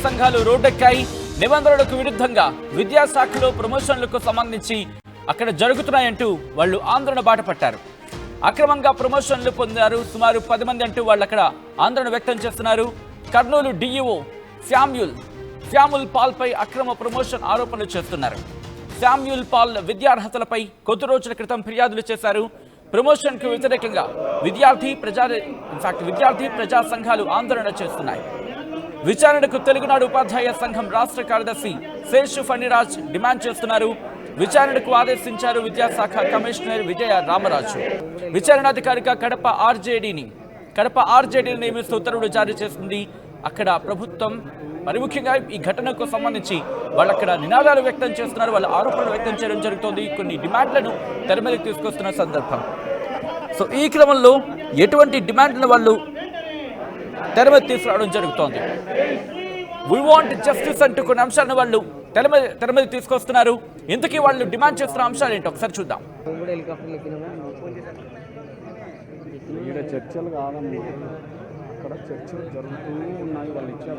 సంఘాలు రోడ్డెక్కాయి. నిబంధనలకు విరుద్ధంగా విద్యాశాఖలో ప్రమోషన్లకు సంబంధించి అక్కడ జరుగుతున్నాయంటూ వాళ్ళు ఆందోళన బాటపట్టారు. అక్రమంగా ప్రమోషన్లు పొందారు సుమారు 10 మంది అంటూ వాళ్ళు అక్కడ ఆందోళన వ్యక్తం చేస్తున్నారు. కర్నూలు డిఈఓ శామ్యూల్ పాల్ పై అక్రమ ప్రమోషన్ ఆరోపణలు చేస్తున్నారు. శామ్యూల్ పాల్ విద్యార్హతలపై కొద్ది రోజుల క్రితం ఫిర్యాదులు చేశారు. ప్రమోషన్ కు వ్యతిరేకంగా విద్యార్థి ప్రజా సంఘాలు ఆందోళన చేస్తున్నాయి. విచారణకు తెలుగునాడు ఉపాధ్యాయ సంఘం రాష్ట్ర కార్యదర్శి శేషు ఫణిరాజ్ డిమాండ్ చేస్తున్నారు. విచారణకు ఆదేశించారు విద్యాశాఖ కమిషనర్ విజయ రామరాజు. విచారణాధికారిగా కడప ఆర్జేడీని నియమిస్తూ ఉత్తర్వులు జారీ చేసింది అక్కడ ప్రభుత్వం. మరి ముఖ్యంగా ఈ ఘటనకు సంబంధించి వాళ్ళు అక్కడ నినాదాలు వ్యక్తం చేస్తున్నారు, వాళ్ళ ఆరోపణలు వ్యక్తం చేయడం జరుగుతోంది. కొన్ని డిమాండ్లను తెర మీదకి తీసుకొస్తున్న సందర్భం. సో ఈ క్రమంలో ఎటువంటి డిమాండ్లను వాళ్ళు తెర మీద తీసుకురావడం జరుగుతోంది. వి వాంట్ జస్టిస్ అంటూ కొన్ని అంశాలను వాళ్ళు తెర మీద తీసుకొస్తున్నారు. ఇంతకీ వాళ్ళు డిమాండ్ చేస్తున్న అంశాలు ఏంటో ఒకసారి చూద్దాం. చర్చలు కాదమ్మా, అక్కడ చర్చలు జరుగుతూ ఉన్నాయి. వాళ్ళు ఇచ్చే